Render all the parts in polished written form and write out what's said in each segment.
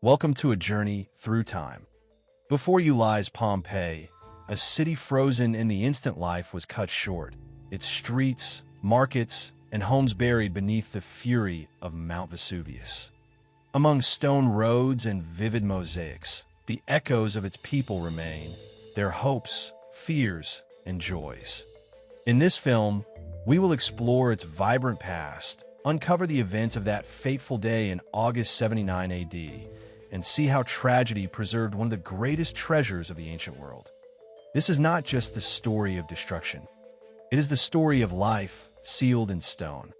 Welcome to a journey through time. Before you lies Pompeii, a city frozen in the instant life was cut short, its streets, markets, and homes buried beneath the fury of Mount Vesuvius. Among stone roads and vivid mosaics, the echoes of its people remain, their hopes, fears, and joys. In this film, we will explore its vibrant past, uncover the events of that fateful day in August 79 AD, and see how tragedy preserved one of the greatest treasures of the ancient world. This is not just the story of destruction. It is the story of life sealed in stone.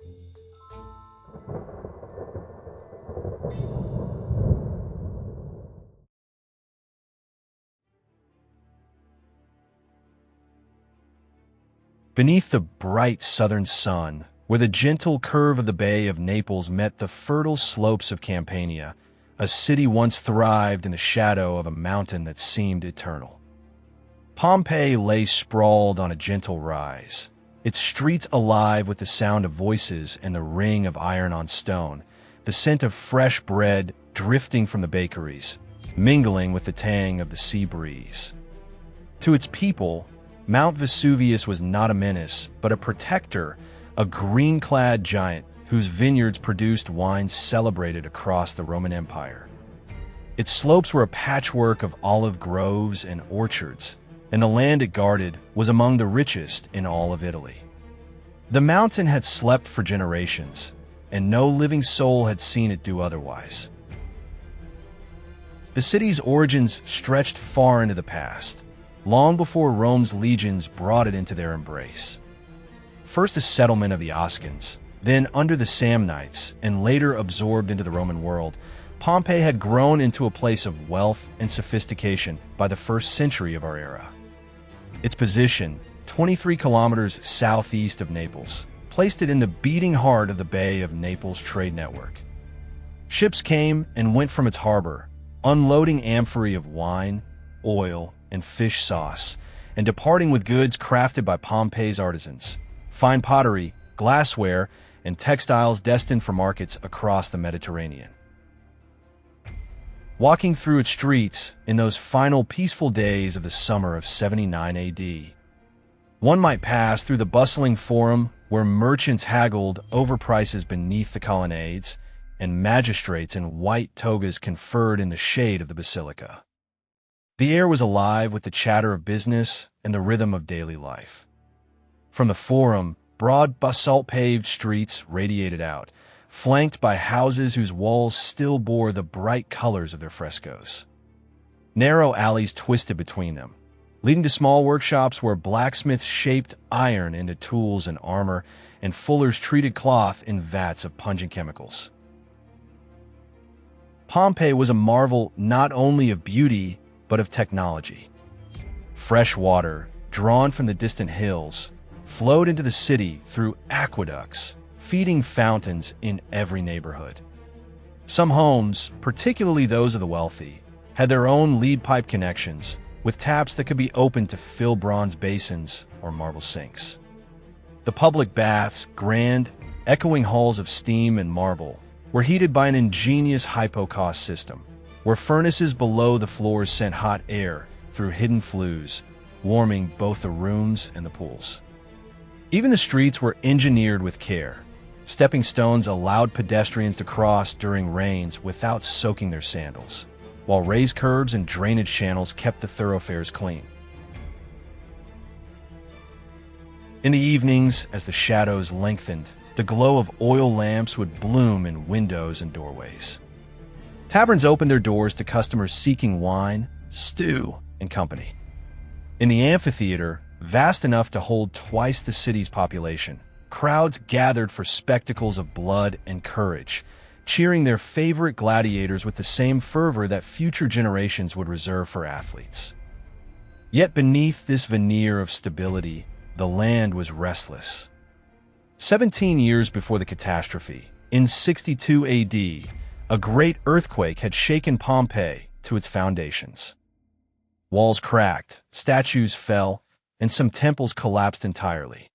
Beneath the bright southern sun, where the gentle curve of the Bay of Naples met the fertile slopes of Campania, a city once thrived in the shadow of a mountain that seemed eternal. Pompeii lay sprawled on a gentle rise, its streets alive with the sound of voices and the ring of iron on stone, the scent of fresh bread drifting from the bakeries, mingling with the tang of the sea breeze. To its people, Mount Vesuvius was not a menace, but a protector, a green-clad giant whose vineyards produced wines celebrated across the Roman Empire. Its slopes were a patchwork of olive groves and orchards, and the land it guarded was among the richest in all of Italy. The mountain had slept for generations, and no living soul had seen it do otherwise. The city's origins stretched far into the past, long before Rome's legions brought it into their embrace. First a settlement of the Oscans, then under the Samnites, and later absorbed into the Roman world, Pompeii had grown into a place of wealth and sophistication by the 1st century of our era. Its position, 23 kilometers southeast of Naples, placed it in the beating heart of the Bay of Naples trade network. Ships came and went from its harbor, unloading amphorae of wine, oil, and fish sauce, and departing with goods crafted by Pompeii's artisans, fine pottery, glassware, and textiles destined for markets across the Mediterranean. Walking through its streets in those final peaceful days of the summer of 79 AD, one might pass through the bustling forum where merchants haggled over prices beneath the colonnades and magistrates in white togas conferred in the shade of the basilica. The air was alive with the chatter of business and the rhythm of daily life. From the forum, broad basalt-paved streets radiated out, flanked by houses whose walls still bore the bright colors of their frescoes. Narrow alleys twisted between them, leading to small workshops where blacksmiths shaped iron into tools and armor, and fullers treated cloth in vats of pungent chemicals. Pompeii was a marvel not only of beauty, but of technology. Fresh water, drawn from the distant hills, flowed into the city through aqueducts, feeding fountains in every neighborhood. Some homes, particularly those of the wealthy, had their own lead pipe connections, with taps that could be opened to fill bronze basins or marble sinks. The public baths, grand, echoing halls of steam and marble, were heated by an ingenious hypocaust system, where furnaces below the floors sent hot air through hidden flues, warming both the rooms and the pools. Even the streets were engineered with care. Stepping stones allowed pedestrians to cross during rains without soaking their sandals, while raised curbs and drainage channels kept the thoroughfares clean. In the evenings, as the shadows lengthened, the glow of oil lamps would bloom in windows and doorways. Taverns opened their doors to customers seeking wine, stew, and company. In the amphitheater, vast enough to hold twice the city's population, crowds gathered for spectacles of blood and courage, cheering their favorite gladiators with the same fervor that future generations would reserve for athletes. Yet beneath this veneer of stability, the land was restless. 17 years before the catastrophe, in 62 AD, a great earthquake had shaken Pompeii to its foundations. Walls cracked, statues fell, and some temples collapsed entirely.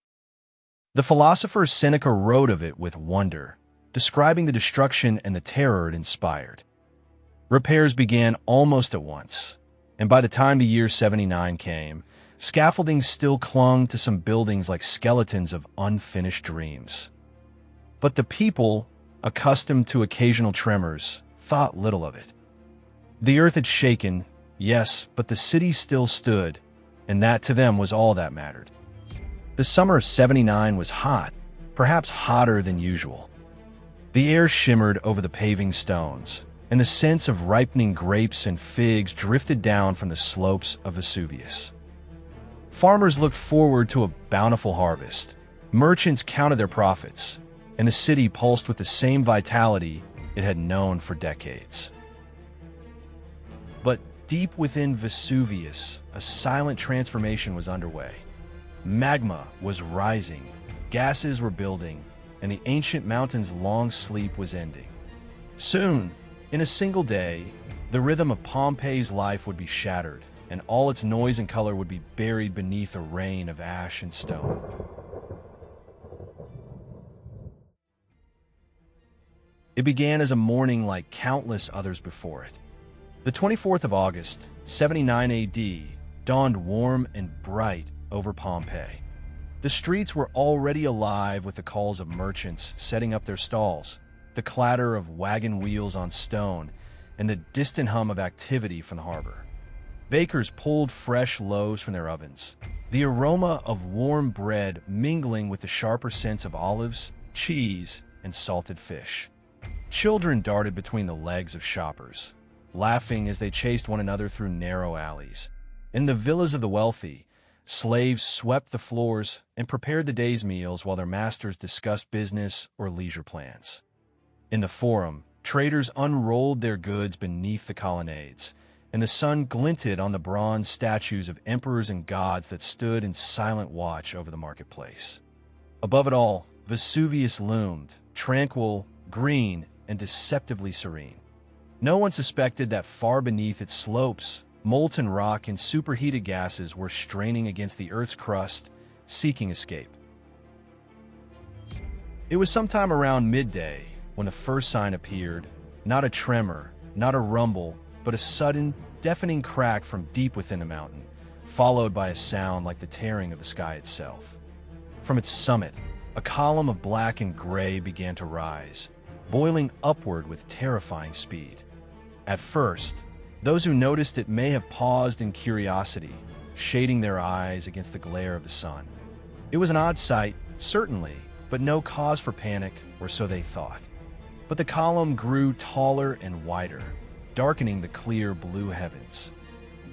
The philosopher Seneca wrote of it with wonder, describing the destruction and the terror it inspired. Repairs began almost at once, and by the time the year 79 came, scaffolding still clung to some buildings like skeletons of unfinished dreams. But the people, accustomed to occasional tremors, thought little of it. The earth had shaken, yes, but the city still stood, and that to them was all that mattered. The summer of 79 was hot, perhaps hotter than usual. The air shimmered over the paving stones, and the scents of ripening grapes and figs drifted down from the slopes of Vesuvius. Farmers looked forward to a bountiful harvest. Merchants counted their profits, and the city pulsed with the same vitality it had known for decades. But deep within Vesuvius, a silent transformation was underway. Magma was rising, gases were building, and the ancient mountain's long sleep was ending. Soon, in a single day, the rhythm of Pompeii's life would be shattered, and all its noise and color would be buried beneath a rain of ash and stone. It began as a morning like countless others before it. The 24th of August, 79 AD, dawned warm and bright over Pompeii. The streets were already alive with the calls of merchants setting up their stalls, the clatter of wagon wheels on stone, and the distant hum of activity from the harbor. Bakers pulled fresh loaves from their ovens, the aroma of warm bread mingling with the sharper scents of olives, cheese, and salted fish. Children darted between the legs of shoppers, laughing as they chased one another through narrow alleys. In the villas of the wealthy, slaves swept the floors and prepared the day's meals while their masters discussed business or leisure plans. In the forum, traders unrolled their goods beneath the colonnades, and the sun glinted on the bronze statues of emperors and gods that stood in silent watch over the marketplace. Above it all, Vesuvius loomed, tranquil, green, and deceptively serene. No one suspected that far beneath its slopes, molten rock and superheated gases were straining against the Earth's crust, seeking escape. It was sometime around midday when the first sign appeared, not a tremor, not a rumble, but a sudden, deafening crack from deep within the mountain, followed by a sound like the tearing of the sky itself. From its summit, a column of black and gray began to rise, boiling upward with terrifying speed. At first, those who noticed it may have paused in curiosity, shading their eyes against the glare of the sun. It was an odd sight, certainly, but no cause for panic, or so they thought. But the column grew taller and wider, darkening the clear blue heavens.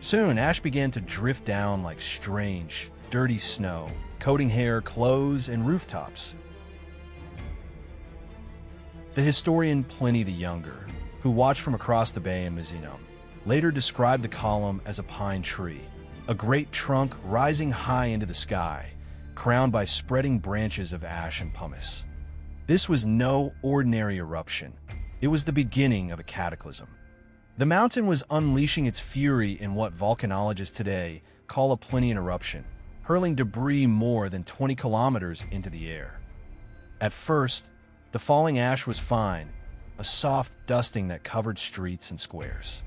Soon, ash began to drift down like strange, dirty snow, coating hair, clothes, and rooftops. The historian Pliny the Younger, who watched from across the bay in Misenum, later described the column as a pine tree, a great trunk rising high into the sky, crowned by spreading branches of ash and pumice. This was no ordinary eruption. It was the beginning of a cataclysm. The mountain was unleashing its fury in what volcanologists today call a Plinian eruption, hurling debris more than 20 kilometers into the air. At first, the falling ash was fine, a soft dusting that covered streets and squares.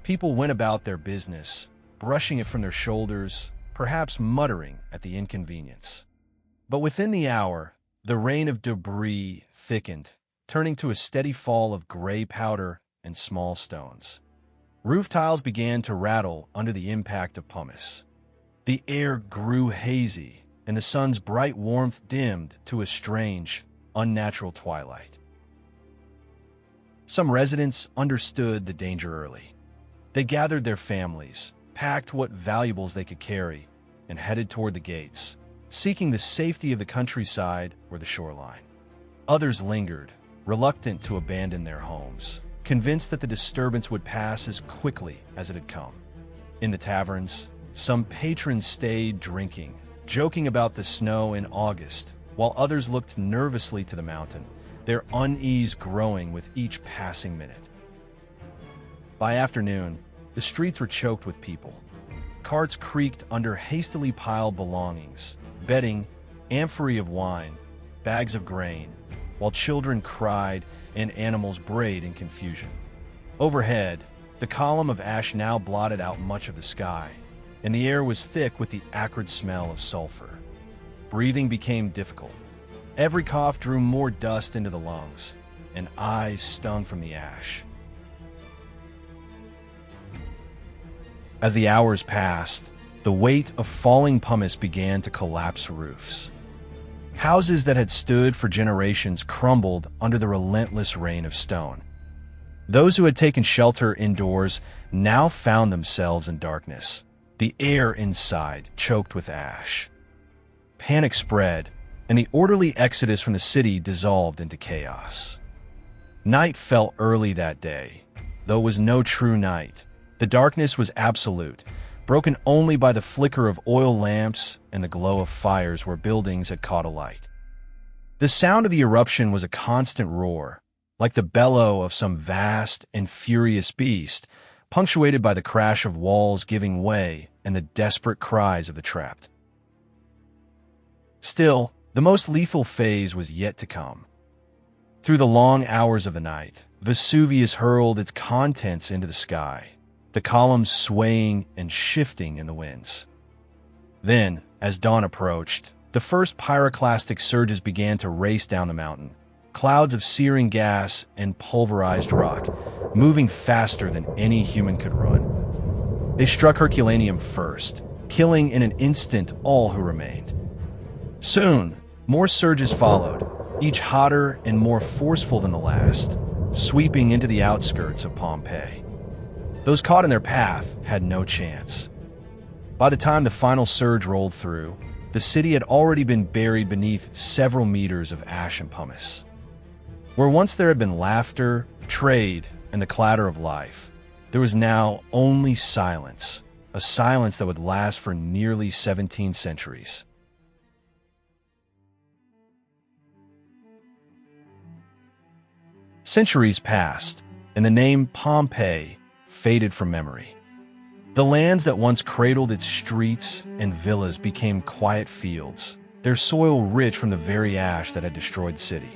People went about their business, brushing it from their shoulders, perhaps muttering at the inconvenience. But within the hour, the rain of debris thickened, turning to a steady fall of gray powder and small stones. Roof tiles began to rattle under the impact of pumice. The air grew hazy, and the sun's bright warmth dimmed to a strange, unnatural twilight. Some residents understood the danger early. They gathered their families, packed what valuables they could carry, and headed toward the gates, seeking the safety of the countryside or the shoreline. Others lingered, reluctant to abandon their homes, convinced that the disturbance would pass as quickly as it had come. In the taverns, some patrons stayed drinking, joking about the snow in August, while others looked nervously to the mountain, their unease growing with each passing minute. By afternoon, the streets were choked with people. Carts creaked under hastily piled belongings, bedding, amphorae of wine, bags of grain, while children cried and animals brayed in confusion. Overhead, the column of ash now blotted out much of the sky, and the air was thick with the acrid smell of sulfur. Breathing became difficult. Every cough drew more dust into the lungs, and eyes stung from the ash. As the hours passed, the weight of falling pumice began to collapse roofs. Houses that had stood for generations crumbled under the relentless rain of stone. Those who had taken shelter indoors now found themselves in darkness, the air inside choked with ash. Panic spread, and the orderly exodus from the city dissolved into chaos. Night fell early that day, though it was no true night. The darkness was absolute, broken only by the flicker of oil lamps and the glow of fires where buildings had caught alight. The sound of the eruption was a constant roar, like the bellow of some vast and furious beast, punctuated by the crash of walls giving way and the desperate cries of the trapped. Still, the most lethal phase was yet to come. Through the long hours of the night, Vesuvius hurled its contents into the sky, the columns swaying and shifting in the winds. Then, as dawn approached, the first pyroclastic surges began to race down the mountain, clouds of searing gas and pulverized rock, moving faster than any human could run. They struck Herculaneum first, killing in an instant all who remained. Soon, more surges followed, each hotter and more forceful than the last, sweeping into the outskirts of Pompeii. Those caught in their path had no chance. By the time the final surge rolled through, the city had already been buried beneath several meters of ash and pumice. Where once there had been laughter, trade, and the clatter of life, there was now only silence, a silence that would last for nearly 17 centuries. Centuries passed, and the name Pompeii faded from memory. The lands that once cradled its streets and villas became quiet fields, their soil rich from the very ash that had destroyed the city.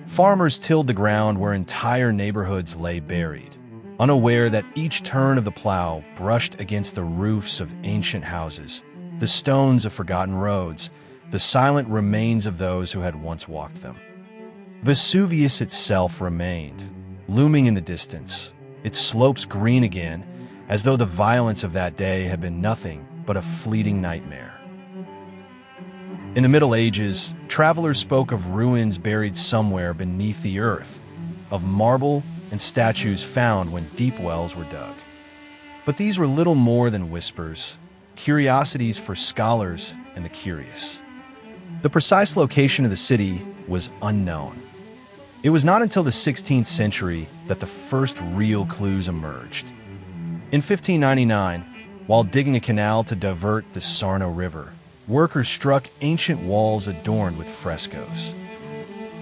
Farmers tilled the ground where entire neighborhoods lay buried, unaware that each turn of the plow brushed against the roofs of ancient houses, the stones of forgotten roads, the silent remains of those who had once walked them. Vesuvius itself remained, looming in the distance, its slopes green again, as though the violence of that day had been nothing but a fleeting nightmare. In the Middle Ages, travelers spoke of ruins buried somewhere beneath the earth, of marble and statues found when deep wells were dug. But these were little more than whispers, curiosities for scholars and the curious. The precise location of the city was unknown. It was not until the 16th century that the first real clues emerged. In 1599, while digging a canal to divert the Sarno River, workers struck ancient walls adorned with frescoes.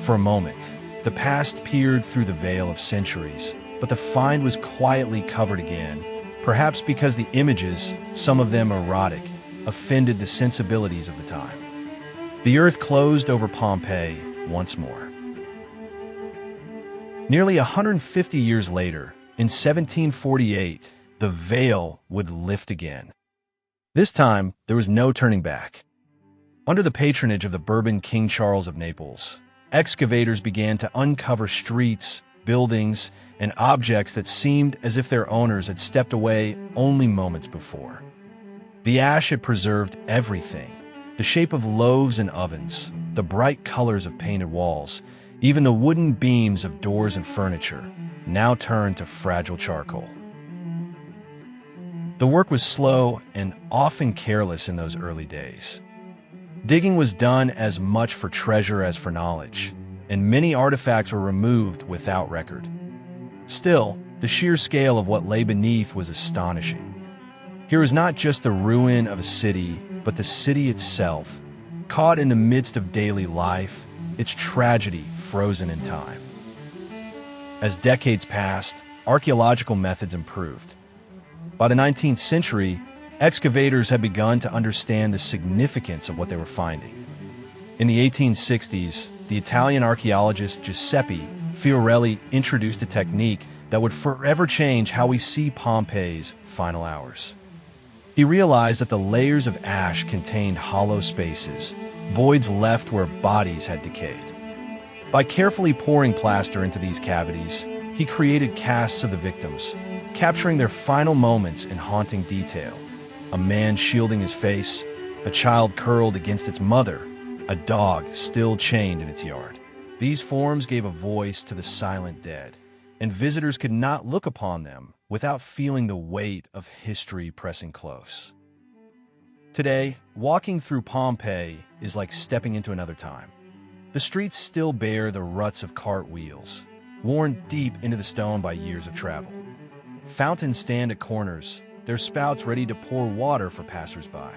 For a moment, the past peered through the veil of centuries, but the find was quietly covered again, perhaps because the images, some of them erotic, offended the sensibilities of the time. The earth closed over Pompeii once more. Nearly 150 years later, in 1748, the veil would lift again. This time, there was no turning back. Under the patronage of the Bourbon King Charles of Naples, excavators began to uncover streets, buildings, and objects that seemed as if their owners had stepped away only moments before. The ash had preserved everything: the shape of loaves and ovens, the bright colors of painted walls, even the wooden beams of doors and furniture, now turned to fragile charcoal. The work was slow and often careless in those early days. Digging was done as much for treasure as for knowledge, and many artifacts were removed without record. Still, the sheer scale of what lay beneath was astonishing. Here was not just the ruin of a city, but the city itself, caught in the midst of daily life, its tragedy frozen in time. As decades passed, archaeological methods improved. By the 19th century, excavators had begun to understand the significance of what they were finding. In the 1860s, the Italian archaeologist Giuseppe Fiorelli introduced a technique that would forever change how we see Pompeii's final hours. He realized that the layers of ash contained hollow spaces, voids left where bodies had decayed. By carefully pouring plaster into these cavities, he created casts of the victims, capturing their final moments in haunting detail. A man shielding his face, a child curled against its mother, a dog still chained in its yard. These forms gave a voice to the silent dead, and visitors could not look upon them without feeling the weight of history pressing close. Today, walking through Pompeii is like stepping into another time. The streets still bear the ruts of cart wheels, worn deep into the stone by years of travel. Fountains stand at corners, their spouts ready to pour water for passers-by.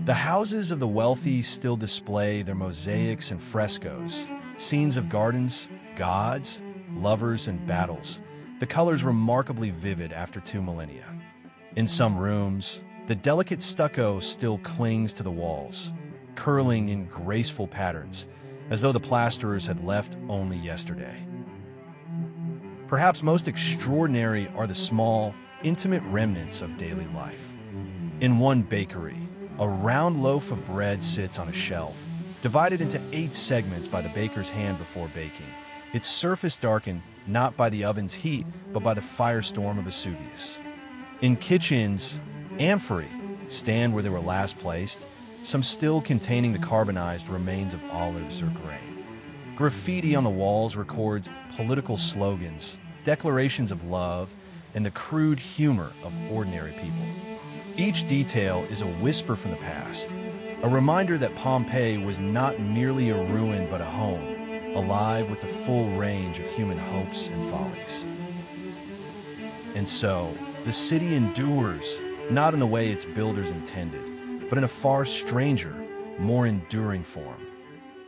The houses of the wealthy still display their mosaics and frescoes, scenes of gardens, gods, lovers, and battles, the colors remarkably vivid after 2 millennia. In some rooms, the delicate stucco still clings to the walls, curling in graceful patterns, as though the plasterers had left only yesterday. Perhaps most extraordinary are the small, intimate remnants of daily life. In one bakery, a round loaf of bread sits on a shelf, divided into 8 segments by the baker's hand before baking, its surface darkened not by the oven's heat, but by the firestorm of Vesuvius. In kitchens, amphorae stand where they were last placed, some still containing the carbonized remains of olives or grain. Graffiti on the walls records political slogans, declarations of love, and the crude humor of ordinary people. Each detail is a whisper from the past, a reminder that Pompeii was not merely a ruin but a home, alive with the full range of human hopes and follies. And so, the city endures, not in the way its builders intended, but in a far stranger, more enduring form.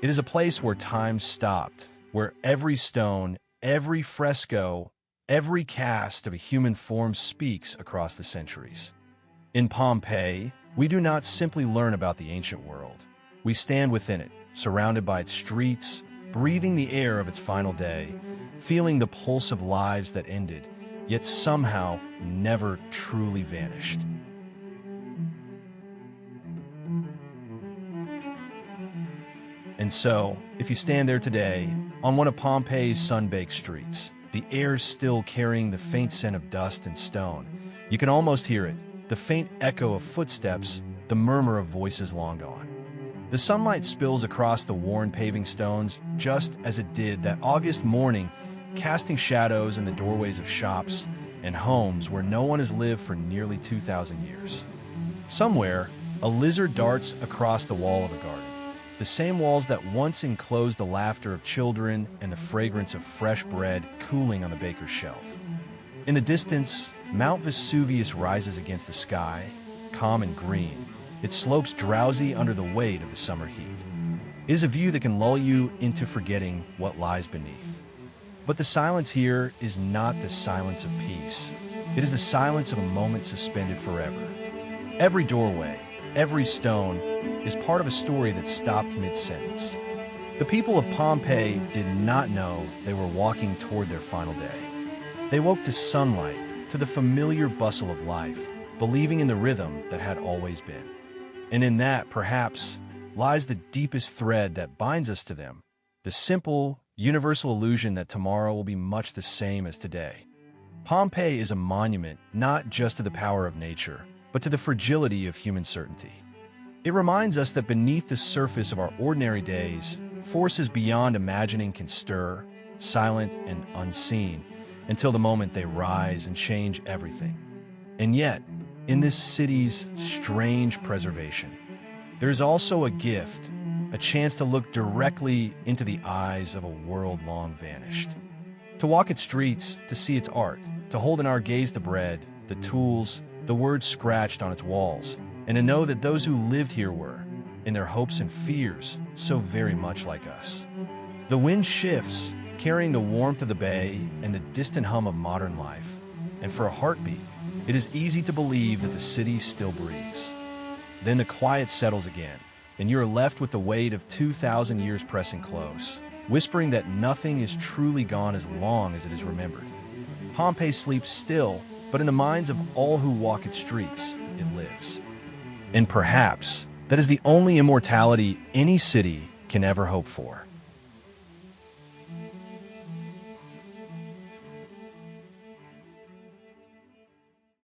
It is a place where time stopped, where every stone, every fresco, every cast of a human form speaks across the centuries. In Pompeii, we do not simply learn about the ancient world. We stand within it, surrounded by its streets, breathing the air of its final day, feeling the pulse of lives that ended, yet somehow never truly vanished. And so, if you stand there today, on one of Pompeii's sun-baked streets, the air still carrying the faint scent of dust and stone, you can almost hear it, the faint echo of footsteps, the murmur of voices long gone. The sunlight spills across the worn paving stones just as it did that August morning, casting shadows in the doorways of shops and homes where no one has lived for nearly 2,000 years. Somewhere, a lizard darts across the wall of a garden. The same walls that once enclosed the laughter of children and the fragrance of fresh bread cooling on the baker's shelf. In the distance, Mount Vesuvius rises against the sky, calm and green, its slopes drowsy under the weight of the summer heat. It is a view that can lull you into forgetting what lies beneath. But the silence here is not the silence of peace. It is the silence of a moment suspended forever. Every doorway, every stone, is part of a story that stopped mid-sentence. The people of Pompeii did not know they were walking toward their final day. They woke to sunlight, to the familiar bustle of life, believing in the rhythm that had always been. And in that, perhaps, lies the deepest thread that binds us to them, the simple, universal illusion that tomorrow will be much the same as today. Pompeii is a monument not just to the power of nature, but to the fragility of human certainty. It reminds us that beneath the surface of our ordinary days, forces beyond imagining can stir, silent and unseen, until the moment they rise and change everything. And yet, in this city's strange preservation, there is also a gift, a chance to look directly into the eyes of a world long vanished. To walk its streets, to see its art, to hold in our gaze the bread, the tools, the words scratched on its walls, and to know that those who lived here were, in their hopes and fears, so very much like us. The wind shifts, carrying the warmth of the bay and the distant hum of modern life, and for a heartbeat, it is easy to believe that the city still breathes. Then the quiet settles again, and you are left with the weight of 2,000 years pressing close, whispering that nothing is truly gone as long as it is remembered. Pompeii sleeps still, but in the minds of all who walk its streets, it lives. And perhaps that is the only immortality any city can ever hope for.